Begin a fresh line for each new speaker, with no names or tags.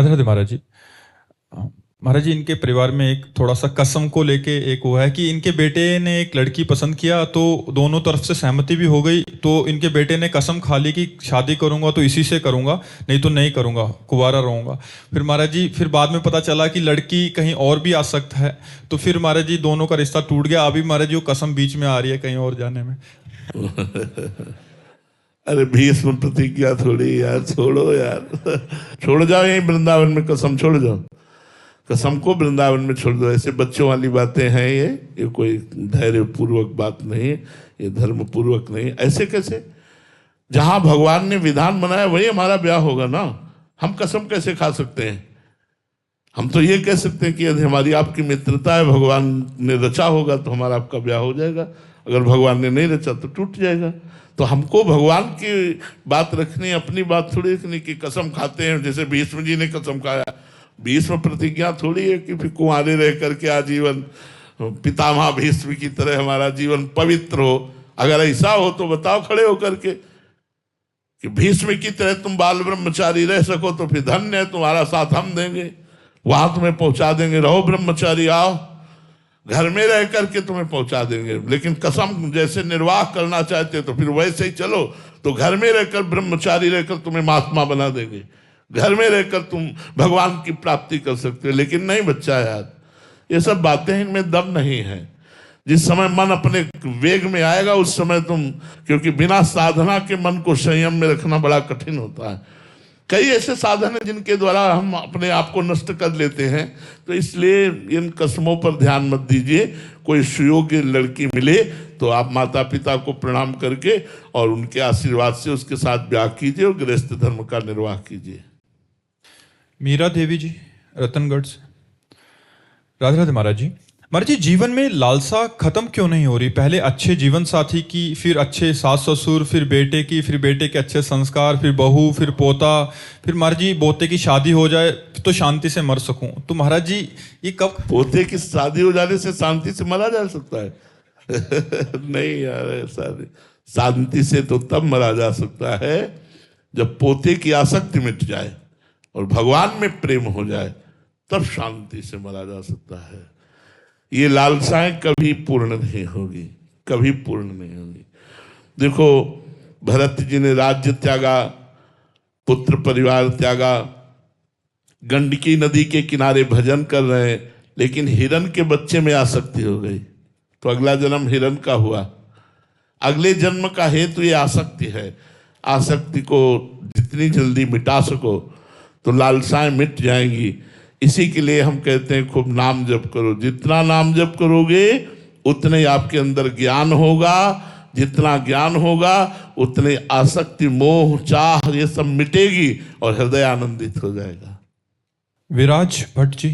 राधे राधे महाराज जी। महाराज जी, इनके परिवार में एक थोड़ा सा कसम को लेके एक वो है कि इनके बेटे ने एक लड़की पसंद किया तो दोनों तरफ से सहमति भी हो गई, तो इनके बेटे ने कसम खा ली कि शादी करूंगा तो इसी से करूंगा, नहीं तो नहीं करूंगा, कुंवारा रहूंगा। फिर महाराज जी, फिर बाद में पता चला कि लड़की कहीं और भी आसक्त है, तो फिर महाराज जी दोनों का रिश्ता टूट गया। अभी महाराज जी वो कसम बीच में आ रही है कहीं और जाने में।
अरे भीष्म प्रतिज्ञा थोड़ी यार, छोड़ो यार। छोड़ जाओ यही वृंदावन में कसम छोड़ जाओ, कसम को वृंदावन में छोड़ दो। ऐसे बच्चों वाली बातें हैं ये कोई धैर्य पूर्वक बात नहीं है, ये धर्म पूर्वक नहीं है। ऐसे कैसे? जहां भगवान ने विधान बनाया वही हमारा ब्याह होगा ना। हम कसम कैसे खा सकते हैं? हम तो ये कह सकते हैं कि यदि हमारी आपकी मित्रता है, भगवान ने रचा होगा तो हमारा आपका ब्याह हो जाएगा, अगर भगवान ने नहीं रचा तो टूट जाएगा। तो हमको भगवान की बात रखनी, अपनी बात थोड़ी रखनी कि कसम खाते हैं। जैसे भीष्म जी ने कसम खाया, भीष्म प्रतिज्ञा थोड़ी है कि फिर कुंवारे रह करके आजीवन पितामह भीष्म की तरह हमारा जीवन पवित्र हो। अगर ऐसा हो तो बताओ खड़े होकर के कि भीष्म की तरह तुम बाल ब्रह्मचारी रह सको तो फिर धन्य है, तुम्हारा साथ हम देंगे, वहां तुम्हें पहुंचा देंगे, रहो ब्रह्मचारी, आओ घर में रह करके तुम्हें पहुंचा देंगे। लेकिन कसम जैसे निर्वाह करना चाहते तो फिर वैसे ही चलो, तो घर में रहकर ब्रह्मचारी रहकर तुम्हें महात्मा बना देंगे, घर में रहकर तुम भगवान की प्राप्ति कर सकते हो। लेकिन नहीं बच्चा यार, ये सब बातें इनमें दम नहीं है। जिस समय मन अपने वेग में आएगा उस समय तुम, क्योंकि बिना साधना के मन को संयम में रखना बड़ा कठिन होता है। कई ऐसे साधन हैं जिनके द्वारा हम अपने आप को नष्ट कर लेते हैं, तो इसलिए इन कसमों पर ध्यान मत दीजिए। कोई सुयोग्य लड़की मिले तो आप माता पिता को प्रणाम करके और उनके आशीर्वाद से उसके साथ ब्याह कीजिए और गृहस्थ धर्म का निर्वाह कीजिए।
मीरा देवी जी, रतनगढ़ से। राधे राधे महाराज जी। महाराज जी, जीवन में लालसा खत्म क्यों नहीं हो रही? पहले अच्छे जीवन साथी की, फिर अच्छे सास ससुर, फिर बेटे की, फिर बेटे के अच्छे संस्कार, फिर बहू, फिर पोता, फिर महाराज जी पोते की शादी हो जाए तो शांति से मर सकूं। तो महाराज जी ये कब?
पोते की शादी हो जाने से शांति से मरा जा सकता है? नहीं यार, ऐसा नहीं। शांति से तो तब मरा जा सकता है जब पोते की आसक्ति मिट जाए और भगवान में प्रेम हो जाए, तब शांति से मरा जा सकता है। ये लालसाएं कभी पूर्ण नहीं होगी, कभी पूर्ण नहीं होगी। देखो, भरत जी ने राज्य त्यागा, पुत्र परिवार त्यागा, गंडकी नदी के किनारे भजन कर रहे हैं, लेकिन हिरण के बच्चे में आसक्ति हो गई तो अगला जन्म हिरण का हुआ। अगले जन्म का हेतु ये आसक्ति है। आसक्ति को जितनी जल्दी मिटा सको तो लालसाएं मिट जाएंगी। इसी के लिए हम कहते हैं खूब नाम जप करो। जितना नाम जप करोगे उतने ही आपके अंदर ज्ञान होगा, जितना ज्ञान होगा उतने आसक्ति, मोह, चाह ये सब मिटेगी और हृदय आनंदित हो जाएगा।
विराज भट्ट जी।